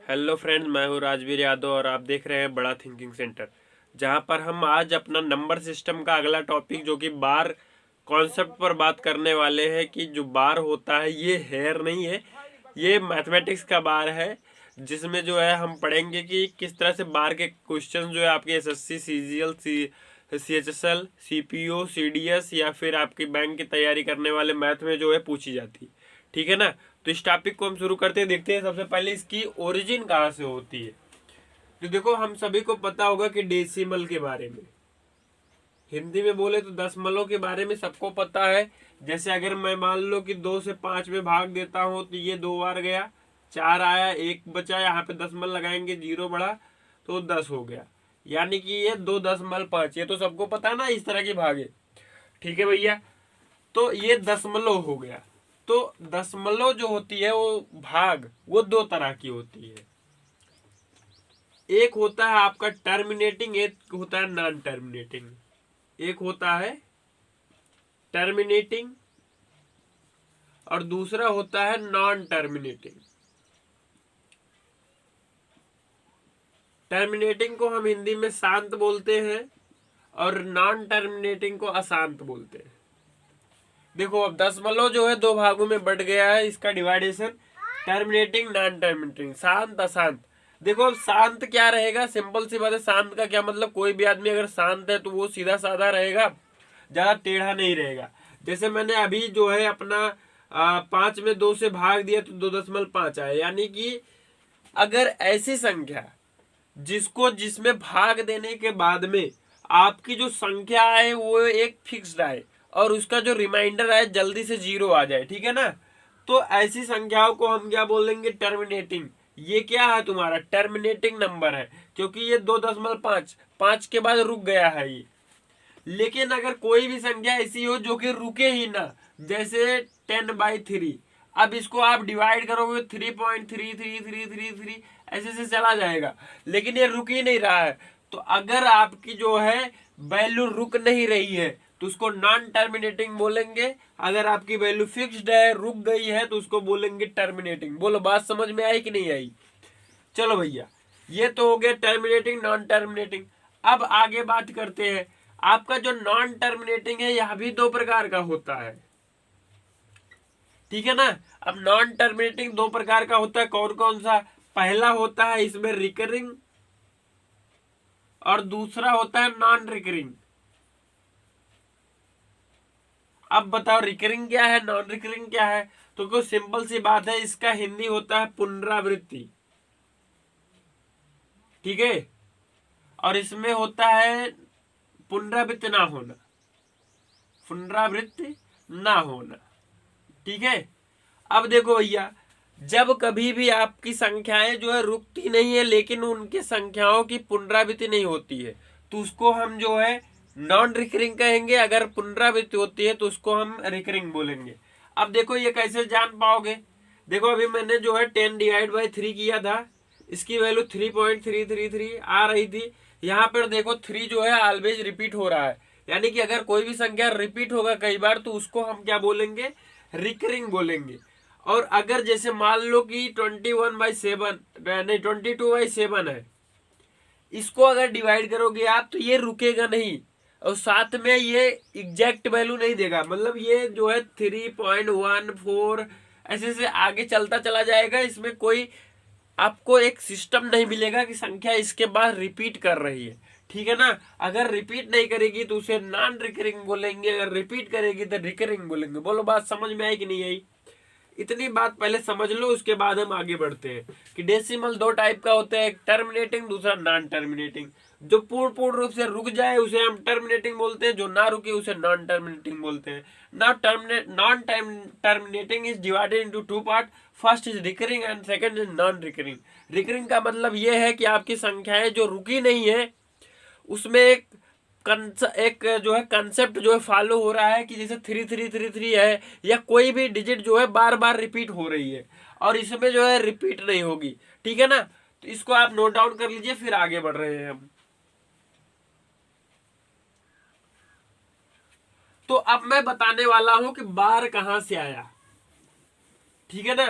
Hello friends, मैं हूँ राजवीर यादव और आप देख रहे हैं बड़ा थिंकिंग सेंटर, जहाँ पर हम आज अपना नंबर सिस्टम का अगला टॉपिक जो कि बार कॉन्सेप्ट पर बात करने वाले हैं। कि जो बार होता है ये हेयर नहीं है, ये मैथमेटिक्स का बार है, जिसमें जो है हम पढ़ेंगे कि किस तरह से बार के क्वेश्चन जो है आपके SSC, CGL, CHSL, CPO, CDS या फिर आपकी बैंक की तैयारी करने वाले मैथ में जो है पूछी जाती है। ठीक है ना। तो इस टॉपिक को हम शुरू करते हैं। देखते हैं सबसे पहले इसकी ओरिजिन कहाँ से होती है। तो देखो, हम सभी को पता होगा कि डेसिमल के बारे में, हिंदी में बोले तो दशमलव के बारे में सबको पता है। जैसे अगर मैं मान लो कि 2 से 5 में भाग देता हूँ तो ये 2 बार गया, 4 आया, 1 बचा, यहाँ पे दशमलव लगाएंगे, 0 बढ़ा तो 10 हो गया। यानी कि ये 2.5, ये तो सबको पता ना इस तरह की भागे। ठीक है भैया। तो ये दशमलव हो गया। तो दशमलव जो होती है वो भाग, वो 2 तरह की होती है। एक होता है आपका टर्मिनेटिंग, एक होता है नॉन टर्मिनेटिंग। एक होता है टर्मिनेटिंग और दूसरा होता है नॉन टर्मिनेटिंग। टर्मिनेटिंग को हम हिंदी में शांत बोलते हैं और नॉन टर्मिनेटिंग को अशांत बोलते हैं। देखो, अब दशमलव जो है 2 भागों में बढ़ गया है, इसका डिवाइडेशन टर्मिनेटिंग, नॉन टर्मिनेटिंग, शांत अशांत। देखो, अब शांत क्या रहेगा, सिंपल सी बात है। शांत का क्या मतलब, कोई भी आदमी अगर शांत है तो वो सीधा साधा रहेगा, ज्यादा टेढ़ा नहीं रहेगा। जैसे मैंने अभी जो है अपना 5 में 2 से भाग दिया तो 2.5 आया। यानी कि अगर ऐसी संख्या जिसको जिसमें भाग देने के बाद में आपकी जो संख्या है वो एक फिक्स्ड आए और उसका जो रिमाइंडर आए जल्दी से 0 आ जाए, ठीक है ना, तो ऐसी संख्याओं को हम क्या बोलेंगे, टर्मिनेटिंग। ये क्या है, तुम्हारा टर्मिनेटिंग नंबर है, क्योंकि ये 2.5 5 के बाद रुक गया है ये। लेकिन अगर कोई भी संख्या ऐसी हो जो कि रुके ही ना, जैसे 10/3, अब इसको आप डिवाइड करोगे 3.3333 ऐसे से चला जाएगा, लेकिन ये रुक ही नहीं रहा है। तो अगर आपकी जो है वैल्यू रुक नहीं रही है तो उसको नॉन टर्मिनेटिंग बोलेंगे। अगर आपकी वैल्यू फिक्स्ड है, रुक गई है, तो उसको बोलेंगे टर्मिनेटिंग। बोलो, बात समझ में आई कि नहीं आई। चलो भैया, ये तो हो गया टर्मिनेटिंग, नॉन टर्मिनेटिंग। अब आगे बात करते हैं। आपका जो नॉन टर्मिनेटिंग है यह भी 2 प्रकार का होता है, ठीक है ना। अब नॉन टर्मिनेटिंग 2 प्रकार का होता है, कौन कौन सा। पहला होता है इसमें रिकरिंग और दूसरा होता है नॉन रिकरिंग। अब बताओ, रिकरिंग क्या है, नॉन रिकरिंग क्या है। तो कुछ सिंपल सी बात है, इसका हिंदी होता है पुनरावृत्ति, ठीक है। और इसमें होता है पुनरावृत्ति ना होना, पुनरावृत्ति ना होना, ठीक है। अब देखो भैया, जब कभी भी आपकी संख्याएं जो है रुकती नहीं है लेकिन उनकी संख्याओं की पुनरावृत्ति नहीं होती है, तो उसको हम जो है नॉन रिकरिंग कहेंगे। अगर पुनरावृत्ति होती है तो उसको हम रिकरिंग बोलेंगे। अब देखो, ये कैसे जान पाओगे। देखो, अभी मैंने जो है 10/3 किया था, इसकी वैल्यू 3.333 आ रही थी। यहाँ पर देखो 3 जो है ऑलवेज रिपीट हो रहा है, यानी कि अगर कोई भी संख्या रिपीट होगा कई बार तो उसको हम क्या बोलेंगे, रिकरिंग बोलेंगे। और अगर जैसे मान लो कि 21/7 नहीं 22/7 है, इसको अगर डिवाइड करोगे आप तो ये रुकेगा नहीं और साथ में ये एग्जैक्ट वैल्यू नहीं देगा। मतलब ये जो है 3.14 ऐसे से आगे चलता चला जाएगा। इसमें कोई आपको एक सिस्टम नहीं मिलेगा कि संख्या इसके बाद रिपीट कर रही है, ठीक है ना। अगर रिपीट नहीं करेगी तो उसे नॉन रिकरिंग बोलेंगे, अगर रिपीट करेगी तो रिकरिंग बोलेंगे। बोलो, बात समझ में आई कि नहीं आई। इतनी बात पहले समझ लो, उसके बाद हम आगे बढ़ते हैं कि डेसिमल 2 टाइप का होता है, एक टर्मिनेटिंग, दूसरा नॉन टर्मिनेटिंग। जो पूर्ण रूप से रुक जाए उसे हम टर्मिनेटिंग बोलते हैं, जो ना रुके उसे नॉन टर्मिनेटिंग बोलते हैं। Non terminating is divided into 2 part. First is recurring and second is non recurring. Recurring का मतलब यह है कि आपकी संख्याएं जो रुकी नहीं है उसमें एक जो है कंसेप्ट जो है फॉलो हो रहा है कि जैसे 3333 है या कोई भी डिजिट जो है बार बार रिपीट हो रही है और इसमें जो है रिपीट नहीं होगी, ठीक है ना। तो इसको आप नोट डाउन कर लीजिए, फिर आगे बढ़ रहे हैं हम। तो अब मैं बताने वाला हूं कि बार कहां से आया, ठीक है ना।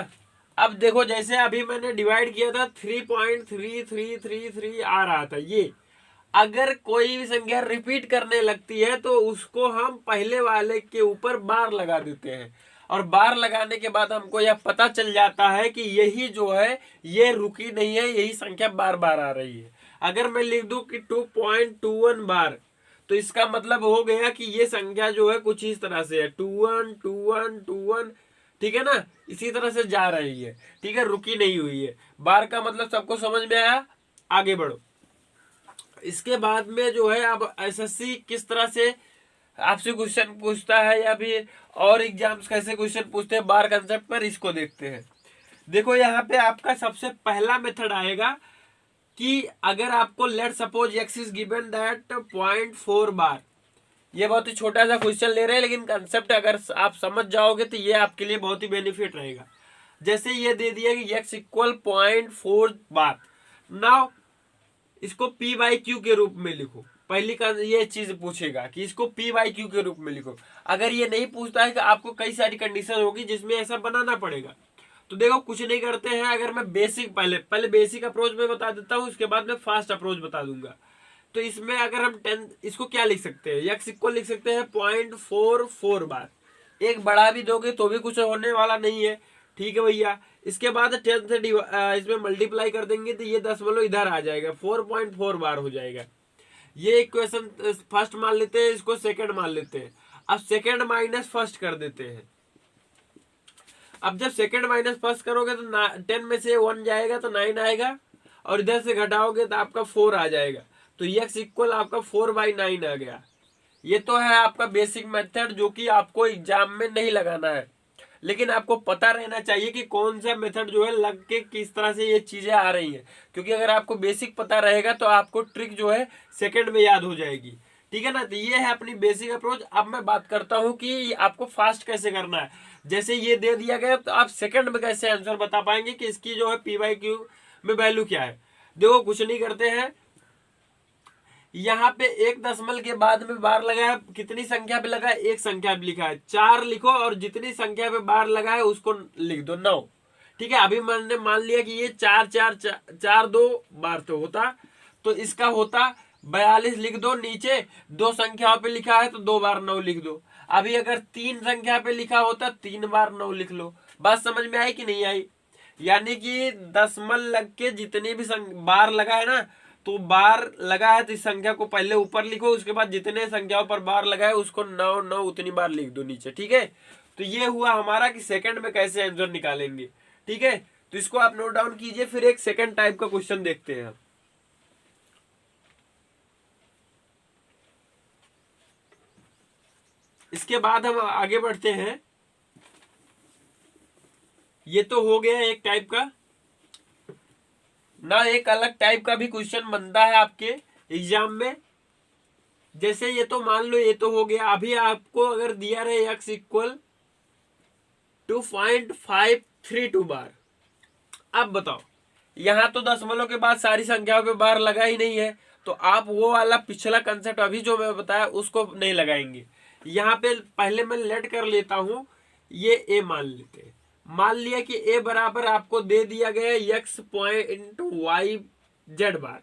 अब देखो जैसे अभी मैंने डिवाइड किया था 3.3333 आ रहा था, ये अगर कोई भी संख्या रिपीट करने लगती है तो उसको हम पहले वाले के ऊपर बार लगा देते हैं, और बार लगाने के बाद हमको यह पता चल जाता है कि यही जो है ये रुकी नहीं है, यही संख्या बार बार आ रही है। अगर मैं लिख दूं कि 2.21 बार, तो इसका मतलब हो गया कि ये संख्या जो है कुछ इस तरह से है, 212121, ठीक है ना, इसी तरह से जा रही है, ठीक है, रुकी नहीं हुई है। बार का मतलब सबको समझ में आया, आगे बढ़ो। इसके बाद में जो है अब एसएससी किस तरह से आपसे क्वेश्चन पूछता है या फिर और एग्जाम्स कैसे क्वेश्चन पूछते हैं बार कंसेप्ट पर, इसको देखते हैं। देखो यहाँ पे आपका सबसे पहला मेथड आएगा कि अगर आपको let suppose x is given that 0.4 बार, ये बहुत ही छोटा सा क्वेश्चन ले रहे हैं, लेकिन कंसेप्ट अगर आप समझ जाओगे तो ये आपके लिए बहुत ही बेनिफिट रहेगा। जैसे ये दे दिया कि x इक्वल 0.4 बार, नाउ इसको पी बाई क्यू के रूप में लिखो। पहली का ये चीज पूछेगा कि इसको पी बाई क्यू के रूप में लिखो। अगर ये नहीं पूछता है तो आपको कई सारी कंडीशन होगी जिसमें ऐसा बनाना पड़ेगा। तो देखो कुछ नहीं करते हैं, अगर मैं बेसिक पहले बेसिक अप्रोच में बता देता हूँ, उसके बाद में फास्ट अप्रोच बता दूंगा। तो इसमें अगर हम 10 इसको क्या लिख सकते हैं, एक्स इक्वल लिख सकते हैं 0.44 बार। एक बढ़ा भी दोगे तो भी कुछ होने वाला नहीं है, ठीक है भैया। इसके बाद 10 से इसमें मल्टीप्लाई कर देंगे तो ये 10 इधर आ जाएगा, 4.4 बार हो जाएगा। ये इक्वेशन फर्स्ट मान लेते हैं, इसको सेकंड मान लेते हैं। अब सेकंड माइनस फर्स्ट कर देते हैं। अब जब सेकंड माइनस फर्स्ट करोगे तो 10 में से 1 जाएगा तो 9 आएगा, और इधर से घटाओगे तो आपका 4 आ जाएगा। तो x इक्वल आपका 4/9 आ गया। ये तो है आपका बेसिक मेथड जो कि आपको एग्जाम में नहीं लगाना है, लेकिन आपको पता रहना चाहिए कि कौन सा मेथड जो है लग के किस तरह से ये चीजें आ रही हैं। क्योंकि अगर आपको बेसिक पता रहेगा तो आपको ट्रिक जो है सेकंड में याद हो जाएगी, ठीक है ना। तो ये है अपनी बेसिक अप्रोच। अब मैं बात करता हूँ कि आपको फास्ट कैसे करना है। जैसे ये दे दिया गया तो आप सेकंड में कैसे आंसर बता पाएंगे कि इसकी जो है पी बाई क्यू में वैल्यू क्या है। देखो कुछ नहीं करते हैं, यहाँ पे एक दशमलव के बाद में बार लगा है, कितनी संख्या पे लगा है, एक संख्या पे लिखा है, 4 लिखो और जितनी संख्या पे बार लगा है उसको लिख दो 9, ठीक है। अभी मैंने मान लिया कि ये 4 2 बार तो होता, तो इसका होता 42 लिख दो। नीचे 2 संख्याओं पे लिखा है तो 2 बार 9 लिख दो। अभी अगर 3 संख्या पे लिखा होता 3 बार 9 लिख लो। बात समझ में आई कि नहीं आई? यानी कि दशमलव लग के जितनी भी बार लगा है ना, तो बार लगा है तो इस संख्या को पहले ऊपर लिखो, उसके बाद जितने संख्याओं पर बार लगा है उसको 9 9 उतनी बार लिख दो नीचे, ठीक है। तो ये हुआ हमारा कि सेकंड में कैसे आंसर निकालेंगे, ठीक है। तो इसको आप नोट डाउन कीजिए। फिर एक सेकंड टाइप का क्वेश्चन देखते हैं। इसके बाद हम आगे बढ़ते हैं। ये तो हो गया एक टाइप का ना, एक अलग टाइप का भी क्वेश्चन बनता है आपके एग्जाम में। जैसे ये तो मान लो ये तो हो गया। अभी आपको अगर दिया रहे x इक्वल 2.532 बार, अब बताओ, यहां तो दशमलव के बाद सारी संख्याओं पे बार लगा ही नहीं है, तो आप वो वाला पिछला कंसेप्ट अभी जो मैं बताया उसको नहीं लगाएंगे। यहाँ पे पहले मैं लेट कर लेता हूं, ये a मान लेते हैं। मान लिया कि a बराबर आपको दे दिया गया x पॉइंट y z बार,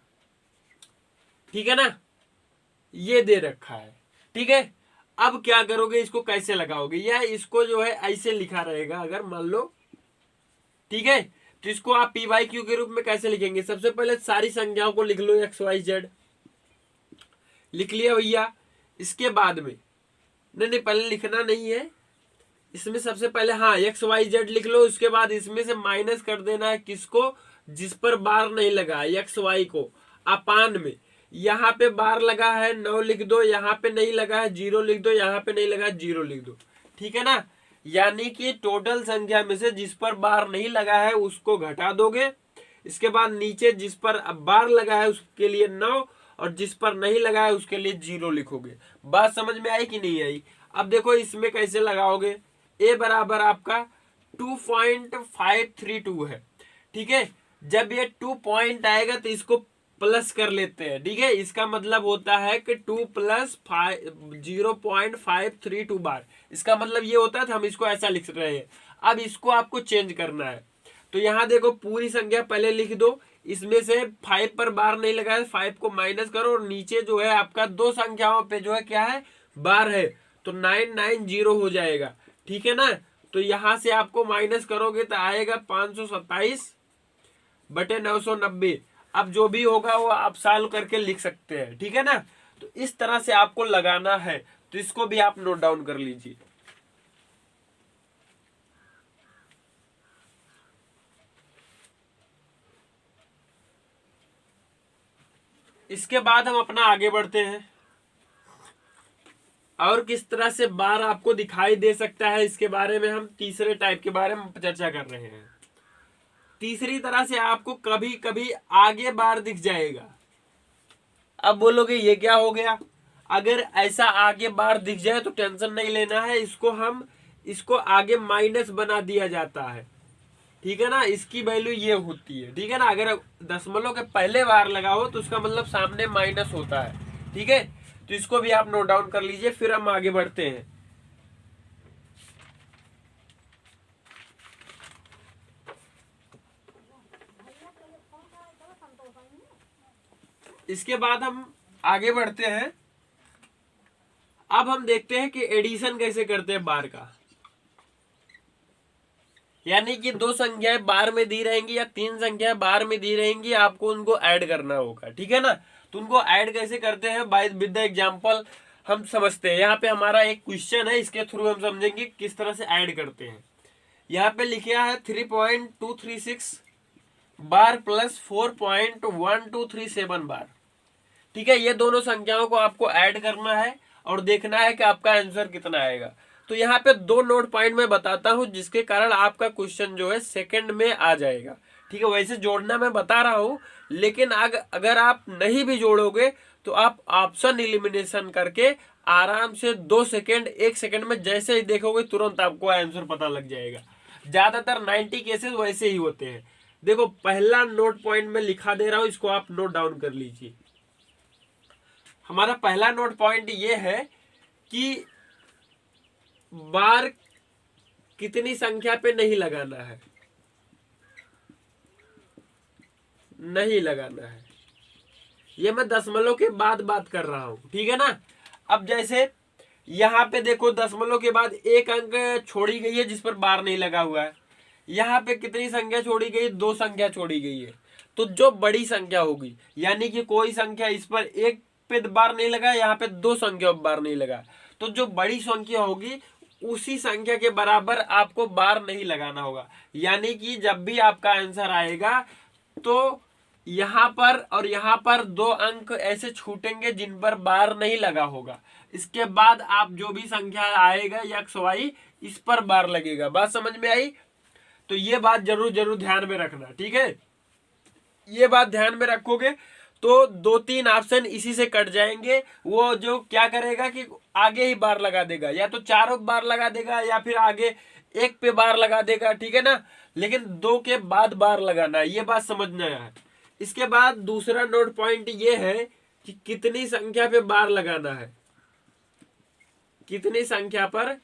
ठीक है ना, ये दे रखा है, ठीक है। अब क्या करोगे, इसको कैसे लगाओगे, या इसको जो है ऐसे लिखा रहेगा अगर मान लो, ठीक है। तो इसको आप पी बाई क्यू के रूप में कैसे लिखेंगे, सबसे पहले सारी संख्याओं को लिख लो, एक्स वाई जेड लिख लिया भैया। इसके बाद में नहीं पहले लिखना नहीं है, इसमें सबसे पहले हाँ एक्स वाई जेड लिख लो। उसके बाद इसमें से माइनस कर देना है किसको, जिस पर बार नहीं लगा, एक्स वाई को, अपान में यहाँ पे बार लगा है 9 लिख दो, यहाँ पे नहीं लगा है 0 लिख दो, यहाँ पे नहीं लगा है 0 लिख दो, ठीक है ना। यानी कि टोटल संख्या में से जिस पर बार नहीं लगा है उसको घटा दोगे। इसके बाद नीचे जिस पर बार लगा है उसके लिए 9 और जिस पर नहीं लगा है उसके लिए 0 लिखोगे। बात समझ में आई कि नहीं आई? अब देखो इसमें कैसे लगाओगे। a बराबर आपका 2.532 है, ठीक है। जब ये 2 पॉइंट आएगा तो इसको प्लस कर लेते हैं, ठीक है। इसका मतलब होता है कि 2 + 0.532 बार। इसका मतलब ये होता है तो हम इसको ऐसा लिख रहे हैं। अब इसको आपको चेंज करना है, तो यहाँ देखो पूरी संख्या पहले लिख दो, इसमें से 5 पर बार नहीं लगा है, 5 को माइनस करो और नीचे जो है आपका दो संख्याओं पे जो है क्या है, बार है, तो 990 हो जाएगा। ठीक है ना। तो यहां से आपको माइनस करोगे तो आएगा 527/990। अब जो भी होगा वो आप सॉल्व करके लिख सकते हैं। ठीक है ना। तो इस तरह से आपको लगाना है, तो इसको भी आप नोट डाउन कर लीजिए। इसके बाद हम अपना आगे बढ़ते हैं और किस तरह से बार आपको दिखाई दे सकता है, इसके बारे में हम तीसरे टाइप के बारे में चर्चा कर रहे हैं। तीसरी तरह से आपको कभी कभी आगे बार दिख जाएगा। अब बोलोगे ये क्या हो गया। अगर ऐसा आगे बार दिख जाए तो टेंशन नहीं लेना है, इसको आगे माइनस बना दिया जाता है। ठीक है ना। इसकी वैल्यू ये होती है। ठीक है ना। अगर दशमलव के पहले बार लगा हो तो उसका मतलब सामने माइनस होता है। ठीक है। तो इसको भी आप नोट डाउन कर लीजिए, फिर हम आगे बढ़ते हैं। इसके बाद हम आगे बढ़ते हैं। अब हम देखते हैं कि एडिशन कैसे करते हैं बार का। यानी कि दो संख्याएं बार में दी रहेंगी या तीन संख्याएं बार में दी रहेंगी, आपको उनको ऐड करना होगा। ठीक है ना। तो उनको ऐड कैसे करते हैं बाय विद द एग्जांपल हम समझते हैं। यहाँ पे हमारा एक क्वेश्चन है, इसके थ्रू हम समझेंगे किस तरह से ऐड करते हैं। यहाँ पे लिखा है 3.236 बार प्लस 4.1237 बार। ठीक है। ये दोनों संख्याओं को आपको ऐड करना है और देखना है कि आपका आंसर कितना आएगा। तो यहाँ पे दो नोट पॉइंट मैं बताता हूं जिसके कारण आपका क्वेश्चन जो है सेकंड में आ जाएगा। ठीक है। वैसे जोड़ना मैं बता रहा हूं, लेकिन अगर आप नहीं भी जोड़ोगे तो आप ऑप्शन इलिमिनेशन करके आराम से 2 सेकेंड 1 सेकेंड में जैसे ही देखोगे तुरंत आपको आंसर पता लग जाएगा। ज्यादातर 90 केसेस वैसे ही होते हैं। देखो पहला नोट पॉइंट में लिखा दे रहा हूं, इसको आप नोट डाउन कर लीजिए। हमारा पहला नोट पॉइंट ये है कि बार कितनी संख्या पे नहीं लगाना है, नहीं लगाना है। ये मैं दशमलव के बाद बात कर रहा हूं। ठीक है ना। अब जैसे यहां पे देखो दशमलव के बाद एक अंक छोड़ी गई है जिस पर बार नहीं लगा हुआ है। यहाँ पे कितनी संख्या छोड़ी गई, 2 संख्या छोड़ी गई है। तो जो बड़ी संख्या होगी, यानी कि कोई संख्या इस पर एक पे बार नहीं लगा, यहाँ पे 2 संख्या बार नहीं लगा, तो जो बड़ी संख्या होगी उसी संख्या के बराबर आपको बार नहीं लगाना होगा। यानी कि जब भी आपका आंसर आएगा तो यहाँ पर और यहाँ पर 2 अंक ऐसे छूटेंगे जिन पर बार नहीं लगा होगा। इसके बाद आप जो भी संख्या आएगा एक्स वाई, इस पर बार लगेगा। बात समझ में आई। तो ये बात जरूर ध्यान में रखना। ठीक है। ये बात ध्यान में रखोगे तो 2-3 ऑप्शन इसी से कट जाएंगे। वो जो क्या करेगा कि आगे ही बार लगा देगा, या तो चारों बार लगा देगा या फिर आगे एक पे बार लगा देगा। ठीक है ना। लेकिन 2 के बाद बार लगाना है, ये बात समझना है। इसके बाद दूसरा नोट पॉइंट ये है कि कितनी संख्या पे बार लगाना है, कितनी संख्या पर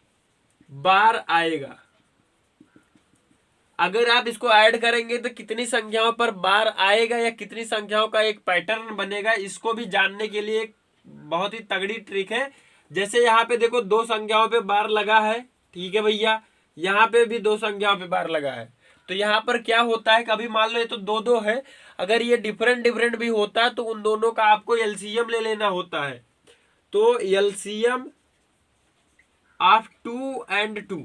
बार आएगा। अगर आप इसको ऐड करेंगे तो कितनी संख्याओं पर बार आएगा या कितनी संख्याओं का एक पैटर्न बनेगा, इसको भी जानने के लिए एक बहुत ही तगड़ी ट्रिक है। जैसे यहाँ पे देखो 2 संख्याओं पे बार लगा है। ठीक है भैया। यहाँ पे भी 2 संख्याओं पे बार लगा है। तो यहाँ पर क्या होता है, कभी मान लो ये तो 2-2 है, अगर ये डिफरेंट भी होता है तो उन दोनों का आपको एलसीएम ले लेना होता है। तो एलसीएम ऑफ 2 and 2,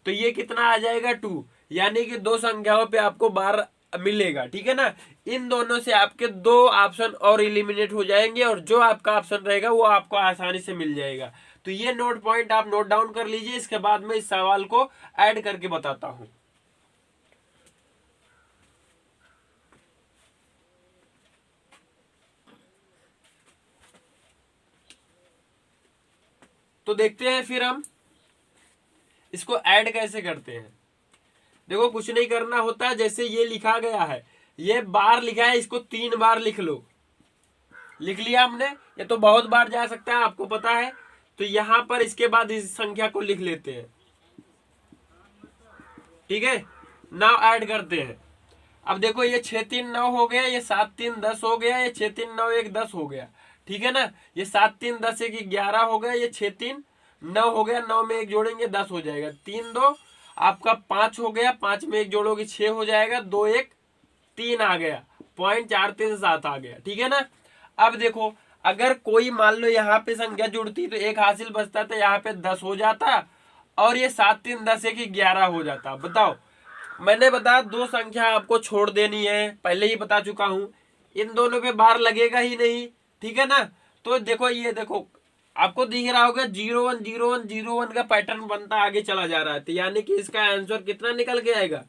तो ये कितना आ जाएगा 2, यानी कि 2 संख्याओं पे आपको बार मिलेगा। ठीक है ना। इन दोनों से आपके 2 ऑप्शन और इलिमिनेट हो जाएंगे और जो आपका ऑप्शन रहेगा वो आपको आसानी से मिल जाएगा। तो ये नोट पॉइंट आप नोट डाउन कर लीजिए। इसके बाद मैं इस सवाल को ऐड करके बताता हूं। तो देखते हैं फिर हम इसको ऐड कैसे करते हैं। देखो कुछ नहीं करना होता, जैसे ये लिखा गया है, ये बार लिखा है, इसको 3 बार लिख लो। लिख लिया हमने। ये तो बहुत बार जा सकता है, आपको पता है। तो यहां पर इसके बाद इस संख्या को लिख लेते हैं। ठीक है। नाउ ऐड करते हैं। अब देखो ये 6 3 9 हो गया, ये 7 3 10 हो गया, ये 6 3 9 1 10 हो गया, ठीक है ना। ये 7 3 10 1 11 हो गया, ये 6 3 9 हो गया, 9 में 1 जोड़ेंगे 10 हो जाएगा, 3 2 आपका 5 हो गया, 5 में 1 जोड़ोगे 6 हो जाएगा, 2 1 3 आ गया, 0.437 आ गया, ठीक है ना। अब देखो अगर कोई मान लो यहाँ पे संख्या जुड़ती तो एक हासिल बचता था, यहाँ पे 10 हो जाता, और ये 7 3 10 1 11 हो जाता। बताओ, मैंने बताया दो संख्या आपको छोड़ देनी है, पहले ही बता चुका हूं, इन दोनों पे बार लगेगा ही नहीं, ठीक है ना। तो देखो ये देखो आपको दिख रहा होगा 0 1 0 1 0 1 का पैटर्न बनता आगे चला जा रहा है, तो यानी कि इसका आंसर कितना निकल के आएगा,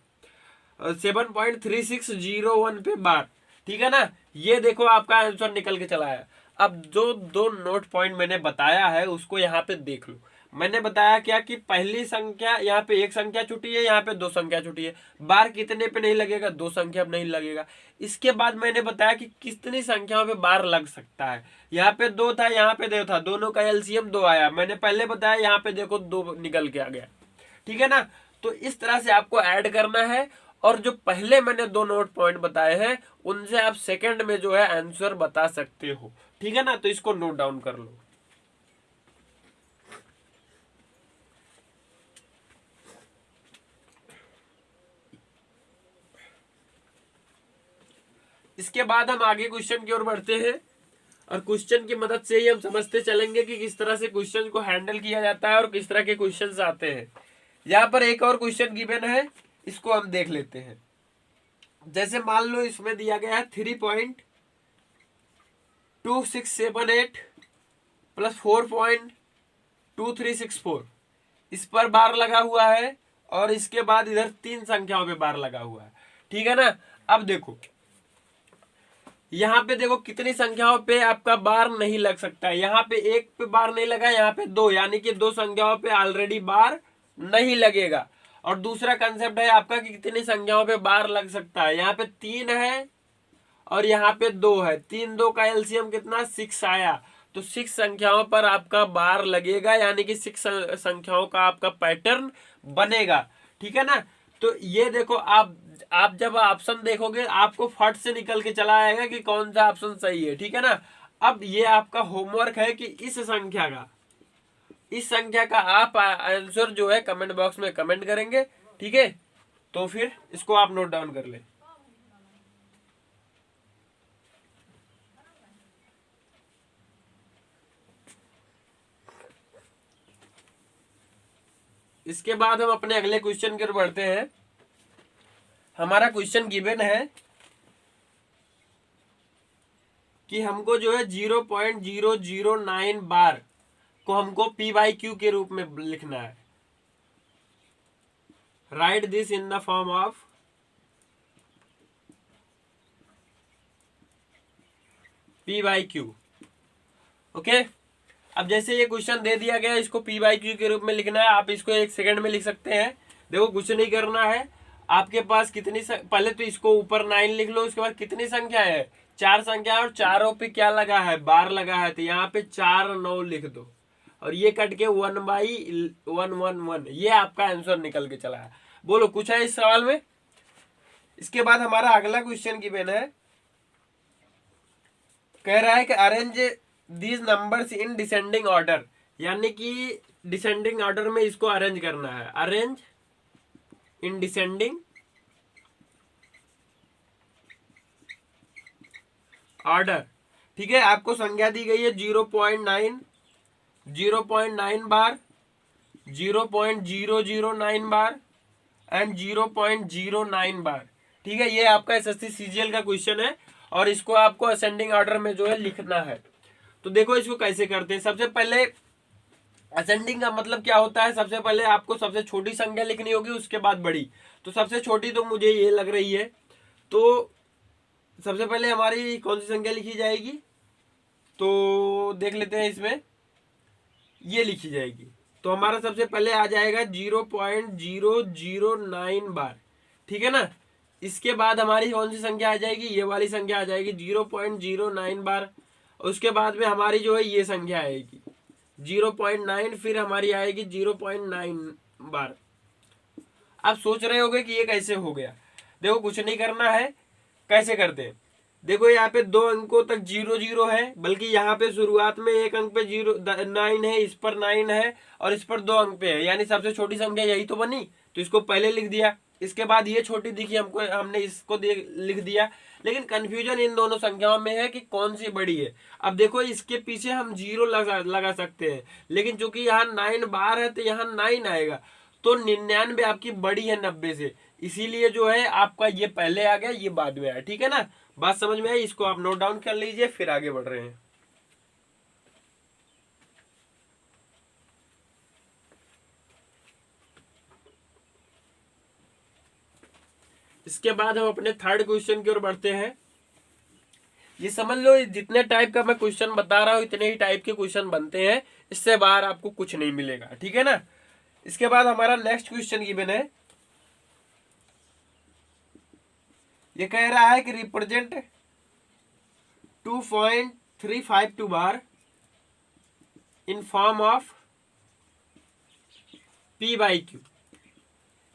7.3601 पे बार, ठीक है ना। ये देखो आपका आंसर निकल के चला है। अब जो दो नोट पॉइंट मैंने बताया है उसको यहाँ पे देख लो। मैंने बताया क्या कि पहली संख्या यहाँ पे एक संख्या छुटी है, यहाँ पे दो संख्या छुटी है, बार कितने पे नहीं लगेगा, दो संख्या पे नहीं लगेगा। इसके बाद मैंने बताया कि कितनी संख्याओं पे बार लग सकता है। यहाँ पे 2 था, यहाँ पे 2 था, दोनों का एलसीएम 2 आया। मैंने पहले बताया यहाँ पे देखो 2 निकल के आ गया, ठीक है ना। तो इस तरह से आपको ऐड करना है, और जो पहले मैंने दो नोट पॉइंट बताए हैं उनसे आप सेकंड में जो है आंसर बता सकते हो, ठीक है ना। तो इसको नोट डाउन कर लो। इसके बाद हम आगे क्वेश्चन की ओर बढ़ते हैं, और क्वेश्चन की मदद से ही हम समझते चलेंगे कि किस तरह से क्वेश्चन को हैंडल किया जाता है और किस तरह के क्वेश्चंस आते हैं। यहाँ पर एक और क्वेश्चन गिवन है, इसको हम देख लेते हैं। जैसे मान लो इसमें दिया गया है 3.2678 प्लस 4.2364, इस पर बार लगा हुआ है, और इसके बाद इधर 3 संख्याओं पे बार लगा हुआ है, ठीक है ना। अब देखो यहाँ पे देखो कितनी संख्याओं पे आपका बार नहीं लग सकता है। यहाँ पे 1 पे बार नहीं लगा, यहाँ पे 2, यानी कि 2 संख्याओं पे ऑलरेडी बार नहीं लगेगा। और दूसरा कंसेप्ट है आपका कि कितनी संख्याओं पे बार लग सकता है। यहाँ पे 3 है और यहाँ पे 2 है, 3 2 का एलसीएम कितना 6 आया, तो 6 संख्याओं पर आपका बार लगेगा, यानी कि 6 संख्याओं का आपका पैटर्न बनेगा, ठीक है ना। तो ये देखो आप जब ऑप्शन देखोगे आपको फट से निकल के चला आएगा कि कौन सा ऑप्शन सही है, ठीक है ना। अब ये आपका होमवर्क है कि इस संख्या का आप आंसर जो है कमेंट बॉक्स में कमेंट करेंगे, ठीक है। तो फिर इसको आप नोट डाउन कर ले। इसके बाद हम अपने अगले क्वेश्चन की ओर बढ़ते हैं। हमारा क्वेश्चन गिवन है कि हमको जो है 0.009 बार को हमको P/Q के रूप में लिखना है। Right this in the form of P/Q, okay. अब जैसे ये क्वेश्चन दे दिया गया, इसको P/Q के रूप में लिखना है। आप इसको 1 सेकंड में लिख सकते हैं। देखो कुछ नहीं करना है, आपके पास कितनी पहले तो इसको ऊपर 9 लिख लो, उसके बाद कितनी संख्या है 4 संख्या, और चारों पे क्या लगा है बार लगा है, तो यहाँ पे 4 9 लिख दो, और ये कट के 1/111, ये आपका आंसर निकल के चला है। बोलो कुछ है इस सवाल में। इसके बाद हमारा अगला क्वेश्चन गिवन है, कह रहा है कि arrange these numbers in descending order, यानी कि डिसेंडिंग ऑर्डर में इसको अरेंज करना है। अरेंज इन डिसेंडिंग ऑर्डर, ठीक है। आपको संख्या दी गई है 0.9 बार, 0.009 बार एंड 0.09 बार, ठीक है। ये आपका एसएससी सीजीएल का क्वेश्चन है, और इसको आपको असेंडिंग ऑर्डर में जो है लिखना है। तो देखो इसको कैसे करते हैं। सबसे पहले असेंडिंग का मतलब क्या होता है, सबसे पहले आपको सबसे छोटी संख्या लिखनी होगी, उसके बाद बड़ी। तो सबसे छोटी तो मुझे ये लग रही है, तो सबसे पहले हमारी कौन सी संख्या लिखी जाएगी, तो देख लेते हैं। इसमें ये लिखी जाएगी, तो हमारा सबसे पहले आ जाएगा 0.009 बार, ठीक है ना। इसके बाद हमारी कौन सी संख्या आ जाएगी, ये वाली संख्या आ जाएगी 0.09 बार। उसके बाद में हमारी जो है ये संख्या आएगी 0.9, फिर हमारी आएगी 0.9 बार। आप सोच रहे होगे कि ये कैसे हो गया। देखो कुछ नहीं करना है, कैसे करते हैं, देखो यहाँ पे 2 अंकों तक 0 0 है, बल्कि यहाँ पे शुरुआत में एक अंक पे 9 है, इस पर 9 है और इस पर 2 अंक पे है, यानी सबसे छोटी संख्या यही तो बनी, तो इसको पहले लिख दिया। इसके बाद ये छोटी दिखी हमको, हमने इसको लिख दिया। लेकिन कंफ्यूजन इन दोनों संख्याओं में है कि कौन सी बड़ी है। अब देखो इसके पीछे हम 0 लगा सकते हैं, लेकिन चूंकि यहाँ 9 बार है तो यहाँ 9 आएगा, तो 99 आपकी बड़ी है 90 से, इसीलिए जो है आपका ये पहले आ गया, ये बाद में आया। ठीक है ना, बात समझ में आई? इसको आप नोट डाउन कर लीजिए, फिर आगे बढ़ रहे हैं। इसके बाद हम अपने थर्ड क्वेश्चन की ओर बढ़ते हैं। ये समझ लो जितने टाइप का मैं क्वेश्चन बता रहा हूं इतने ही टाइप के क्वेश्चन बनते हैं, इससे बाहर आपको कुछ नहीं मिलेगा। ठीक है ना, इसके बाद हमारा नेक्स्ट क्वेश्चन गिवन है। ये कह रहा है कि represent 2.352 bar in form of p/q।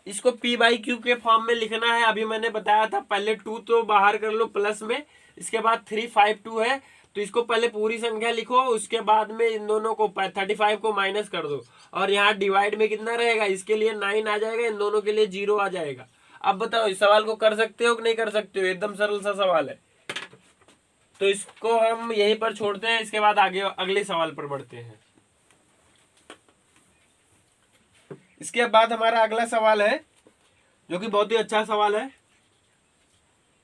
इसको p/q के फॉर्म में लिखना है। अभी मैंने बताया था, पहले 2 तो बाहर कर लो प्लस में, इसके बाद 352 है, तो इसको पहले पूरी संख्या लिखो, उसके बाद में इन दोनों को 35 को माइनस कर दो, और यहाँ डिवाइड में कितना रहेगा, इसके लिए 9 आ जाएगा, इन दोनों के लिए 0 आ जाएगा। अब बताओ इस सवाल को कर सकते हो कि नहीं कर सकते हो? एकदम सरल सा सवाल है, तो इसको हम यहीं पर छोड़ते हैं। इसके बाद आगे अगले सवाल पर बढ़ते हैं। इसके बाद हमारा अगला सवाल है, जो कि बहुत ही अच्छा सवाल है।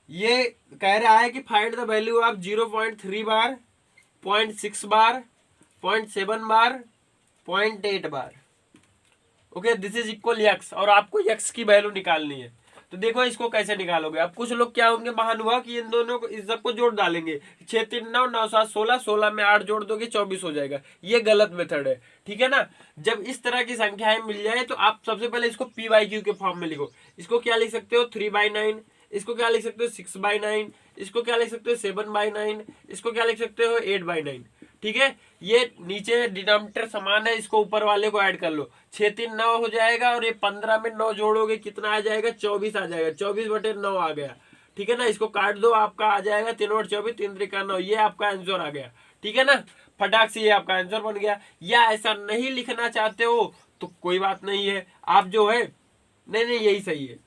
ये कह रहा है कि find the value of 0.3 bar, 0.6 bar, 0.7 bar, 0.8 bar. Okay, this is equal x, और आपको x की वैल्यू निकालनी है। तो देखो इसको कैसे निकालोगे। अब कुछ लोग क्या होंगे महानुभाव कि इन दोनों को, इस सबको जोड़ डालेंगे, 6 3 9 9 7 16, 16 में 8 जोड़ दोगे 24 हो जाएगा। ये गलत मेथड है। ठीक है ना, जब इस तरह की संख्याएं मिल जाए तो आप सबसे पहले इसको p/q के फॉर्म में लिखो। इसको क्या लिख सकते हो, 3/9, इसको क्या लिख सकते हो, 6/9, इसको क्या लिख सकते हो, 7/9, इसको क्या लिख सकते हो, 8/9। ठीक है, ये नीचे डिनोमिनेटर समान है, इसको ऊपर वाले को ऐड कर लो, 6 3 9 हो जाएगा, और ये 15 में 9 जोड़ोगे कितना आ जाएगा, 24 आ जाएगा, 24/9 आ गया। ठीक है ना, इसको काट दो, आपका आ जाएगा 3/24, 3 3 9, ये आपका आंसर आ गया। ठीक है ना, फटाक से ये आपका आंसर बन गया। या ऐसा नहीं लिखना चाहते हो तो कोई बात नहीं है, आप जो है, नहीं यही सही है,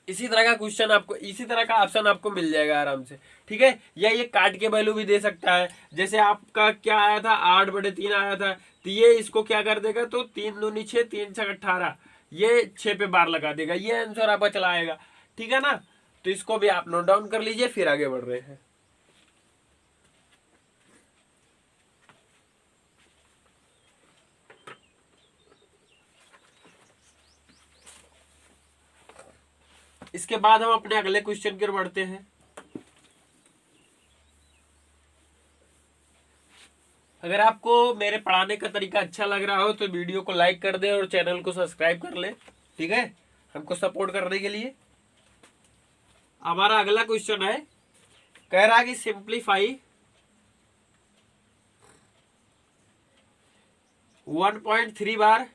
इसी तरह का क्वेश्चन आपको, इसी तरह का ऑप्शन आपको मिल जाएगा आराम से। ठीक है, या ये काट के वैल्यू भी दे सकता है। जैसे आपका क्या आया था, 8/3 आया था, तो ये इसको क्या कर देगा, तो 3 दूनी 6, 3 6 18, ये 6 पे बार लगा देगा, ये आंसर आपका चला आएगा। ठीक है ना, तो इसको भी आप नोट डाउन कर लीजिए, फिर आगे बढ़ रहे हैं। इसके बाद हम अपने अगले क्वेश्चन की ओर बढ़ते हैं। अगर आपको मेरे पढ़ाने का तरीका अच्छा लग रहा हो तो वीडियो को लाइक कर दे और चैनल को सब्सक्राइब कर ले। ठीक है, हमको सपोर्ट करने के लिए। हमारा अगला क्वेश्चन है, कह रहा है कि सिंप्लीफाई 1.3 बार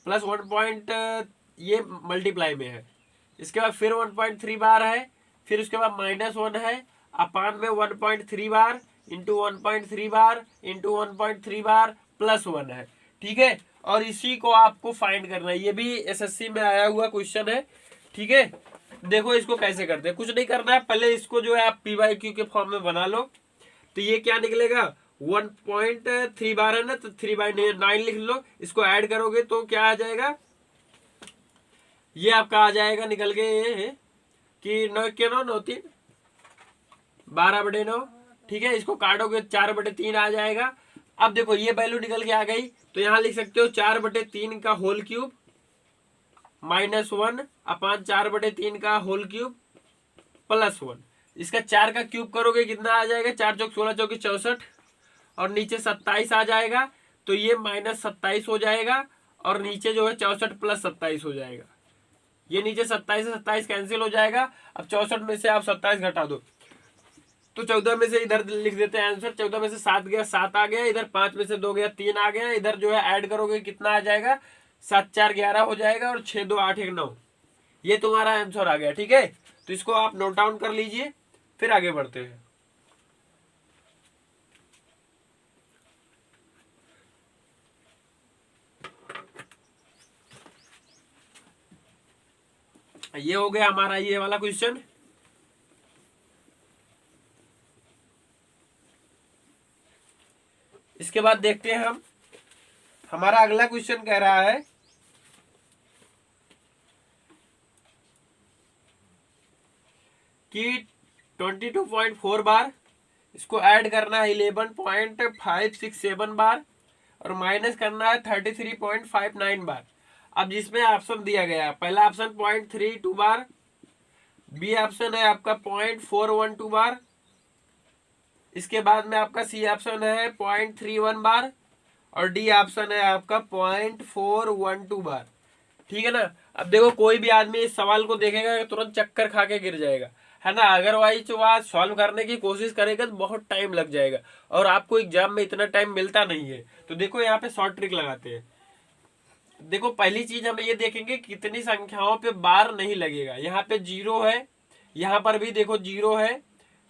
प्लस 1. ये मल्टीप्लाई में है, इसके बाद फिर 1.3 बार है, फिर उसके बाद -1 है, अपान में 1.3 बार इंटू 1.3 बार इंटू 1.3 बार प्लस 1 है। ठीक है, और इसी को आपको फाइंड करना है। ये भी एसएससी में आया हुआ क्वेश्चन है। ठीक है, देखो इसको कैसे करते हैं, कुछ नहीं करना है, पहले इसको जो है आप p/q के फॉर्म में बना लो। तो ये क्या निकलेगा, 1.3 बार है ना, तो 3/9 लिख लो, इसको ऐड करोगे तो क्या आ जाएगा, ये आपका आ जाएगा निकल के कि 9 के 9 9 3 12/9। ठीक है, इसको काटोगे 4/3 आ जाएगा। अब देखो ये वैल्यू निकल के आ गई, तो यहां लिख सकते हो 4/3 का होल क्यूब -1 अपान 4/3 का होल क्यूब प्लस 1। इसका 4 का क्यूब करोगे कितना आ जाएगा, 4 चौक 16 चौकी 64, और नीचे 27 आ जाएगा, तो ये -27 हो जाएगा, और नीचे जो है 64 प्लस 27 हो जाएगा। ये नीचे 27 से 27 कैंसिल हो जाएगा। अब 64 में से आप 27 घटा दो तो 14 में से इधर लिख देते हैं आंसर, 14 में से 7 गया 7 आ गया, इधर 5 में से 2 गया 3 आ गया, इधर जो है ऐड करोगे कितना आ जाएगा, 7 4 11 हो जाएगा और 6 2 8 1 9। ये तुम्हारा आंसर आ गया। ठीक है, तो इसको आप नोट डाउन कर लीजिए, फिर आगे बढ़ते हैं। ये हो गया हमारा ये वाला क्वेश्चन। इसके बाद देखते हैं हम, हमारा अगला क्वेश्चन कह रहा है कि 22.4 बार, इसको ऐड करना है 11.567 बार और माइनस करना है 33.59 बार। अब जिसमें ऑप्शन दिया गया है, पहला ऑप्शन 0.32 बार, बी ऑप्शन है आपका 0.412 बार, इसके बाद में आपका सी ऑप्शन है 0.31 बार और डी ऑप्शन है आपका 0.412 बार। ठीक है ना। अब देखो कोई भी आदमी इस सवाल को देखेगा तुरंत चक्कर खा के गिर जाएगा, है ना। अदरवाइज वो आज सॉल्व करने की कोशिश करेगा तो बहुत टाइम लग जाएगा और आपको एग्जाम में इतना टाइम मिलता नहीं है। तो देखो यहाँ पे शॉर्ट ट्रिक लगाते हैं। देखो पहली चीज हम ये देखेंगे कितनी संख्याओं पे बार नहीं लगेगा। यहाँ पे 0 है, यहाँ पर भी देखो 0 है,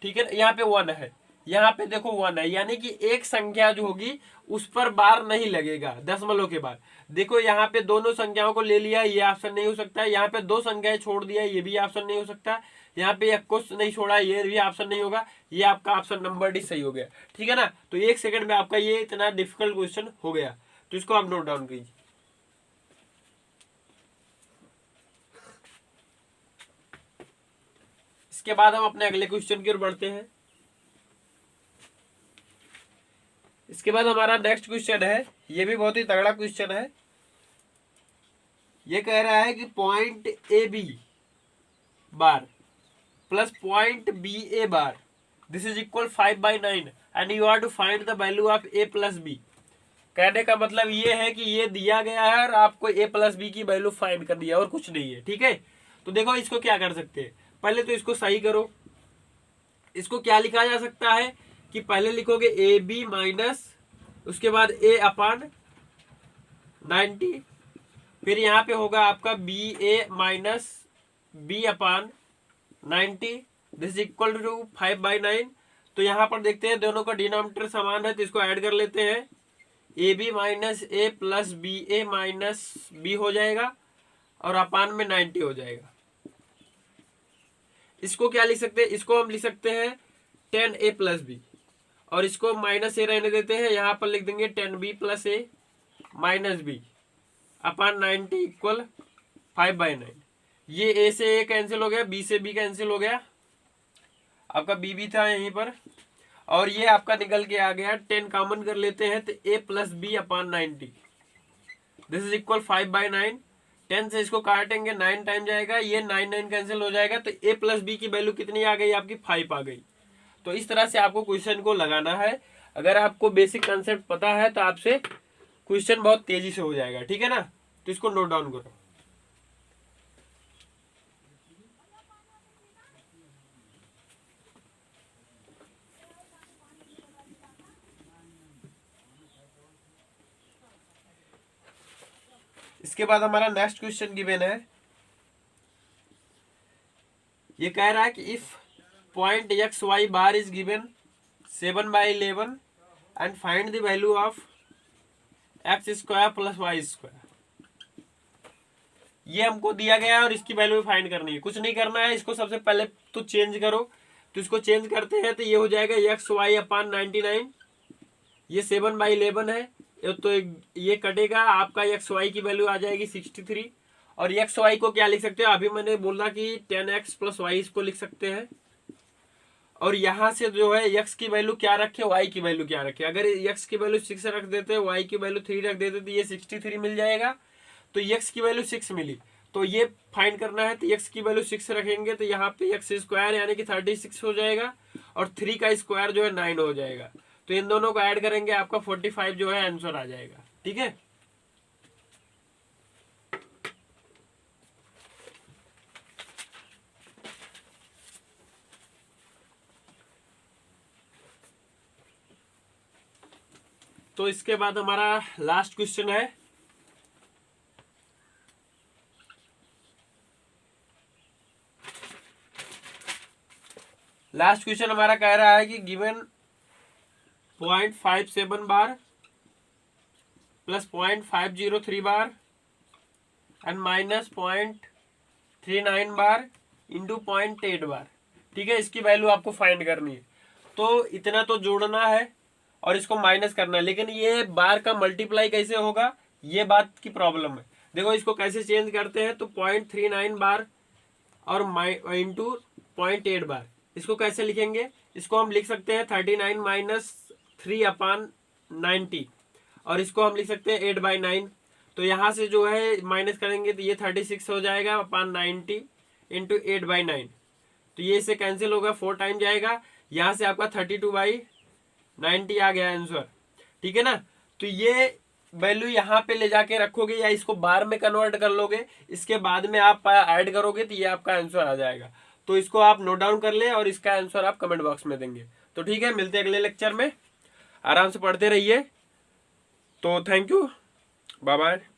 ठीक है। यहाँ पे 1 है, यहाँ पे देखो 1 है, यानी कि एक संख्या जो होगी उस पर बार नहीं लगेगा दशमलव के बाद। देखो यहाँ पे दोनों संख्याओं को ले लिया, ये ऑप्शन नहीं हो सकता। यहाँ पे 2 संख्याएं छोड़ दिया, ये भी ऑप्शन नहीं हो सकता। यहाँ पे एक को नहीं छोड़ा, ये भी ऑप्शन नहीं होगा। ये आपका ऑप्शन नंबर डी सही हो गया। ठीक है ना। तो 1 सेकंड में आपका ये इतना डिफिकल्ट क्वेश्चन हो गया, तो इसको आप नोट डाउन कीजिए। इसके बाद हम अपने अगले क्वेश्चन की ओर बढ़ते हैं। इसके बाद हमारा नेक्स्ट क्वेश्चन है, ये भी बहुत ही तगड़ा क्वेश्चन है। ये कह रहा है कि point A B bar plus point B A bar, this is equal 5/9 and you are to find the value of A plus B. कहने का मतलब ये है कि ये दिया गया है और आपको ए प्लस बी की वैल्यू फाइंड करनी है और कुछ नहीं है। ठीक है, तो देखो इसको क्या कर सकते हैं, पहले तो इसको सही करो। इसको क्या लिखा जा सकता है कि पहले लिखोगे ए बी माइनस, उसके बाद ए अपान 90, फिर यहाँ पे होगा आपका B A minus B upon 90, this equal to 5/9। तो यहाँ पर देखते हैं दोनों का डिनोमिनेटर समान है, तो इसको ऐड कर लेते हैं। A B minus A plus B A minus B हो जाएगा और अपान में 90 हो जाएगा। इसको क्या लिख सकते हैं, इसको हम लिख सकते हैं 10a प्लस बी और इसको माइनस ए रहने देते हैं। यहाँ पर लिख देंगे 10b प्लस ए माइनस बी अपान 90 इक्वल 5/9। ये ए से ए कैंसिल हो गया, बी से बी कैंसिल हो गया, आपका बी भी था यहीं पर और ये आपका निकल के आ गया। 10 कॉमन कर लेते हैं तो A plus B upon 90, this is equal 5/9। 10 से इसको काटेंगे 9 टाइम जाएगा, ये 9 9 कैंसिल हो जाएगा, तो ए प्लस बी की वैल्यू कितनी आ गई आपकी 5 आ गई। तो इस तरह से आपको क्वेश्चन को लगाना है। अगर आपको बेसिक कंसेप्ट पता है तो आपसे क्वेश्चन बहुत तेजी से हो जाएगा। ठीक है ना, तो इसको नोट डाउन करो। इसके बाद हमारा नेक्स्ट क्वेश्चन गिवन है। ये कह रहा है कि if point X Y bar is given 7/11 and find the value of X square plus Y square. ये हमको दिया गया है और इसकी वैल्यू फाइंड करनी है। कुछ नहीं करना है, इसको सबसे पहले तो चेंज करो। तो इसको चेंज करते हैं तो ये हो जाएगा एक्स वाई अपान 99, ये 7/11 है तो ये कटेगा, आपका एक्स वाई की वैल्यू आ जाएगी 63। और एक्स वाई को क्या लिख सकते हो, अभी मैंने बोला कि 10x प्लस वाई इसको लिख सकते हैं। और यहाँ से जो है एक्स की वैल्यू क्या रखे, वाई की वैल्यू क्या रखे। अगर एक्स की वैल्यू 6 रख देते, वाई की वैल्यू 3 रख देते तो ये 63 मिल जाएगा। तो एक्स की वैल्यू 6 मिली, तो ये फाइंड करना है। तो एक्स की वैल्यू 6 रखेंगे तो यहाँ पे एक्स स्क्वायर यानी कि 36 हो जाएगा और 3 का स्क्वायर जो है 9 हो जाएगा। तो इन दोनों को ऐड करेंगे, आपका 45 जो है आंसर आ जाएगा। ठीक है, तो इसके बाद हमारा लास्ट क्वेश्चन है। लास्ट क्वेश्चन हमारा कह रहा है कि given 0.57 bar plus 0.503 bar and minus 0.39 bar into 0.8 बार। ठीक है, इसकी वैल्यू आपको फाइंड करनी है। तो इतना तो जोड़ना है और इसको माइनस करना है, लेकिन ये बार का मल्टीप्लाई कैसे होगा, ये बात की प्रॉब्लम है। देखो इसको कैसे चेंज करते हैं, तो 0.39 बार और इंटू 0.8 बार, इसको कैसे लिखेंगे, इसको हम लिख सकते हैं 39 माइनस 3/90 और इसको हम लिख सकते हैं 8/9। तो यहाँ से जो है माइनस करेंगे तो ये 36 हो जाएगा अपॉन 90 इंटू 8/9। तो ये इससे कैंसिल होगा, 4 टाइम जाएगा, यहाँ से आपका 32/90 आ गया आंसर। ठीक है ना। तो ये वैल्यू यहाँ पे ले जाके रखोगे या इसको बार में कन्वर्ट कर लोगे, इसके बाद में आप ऐड करोगे तो ये आपका आंसर आ जाएगा। तो इसको आप नोट डाउन कर ले और इसका आंसर आप कमेंट बॉक्स में देंगे। तो ठीक है, मिलते हैं अगले लेक्चर में, आराम से पढ़ते रहिए। तो थैंक यू, बाय बाय।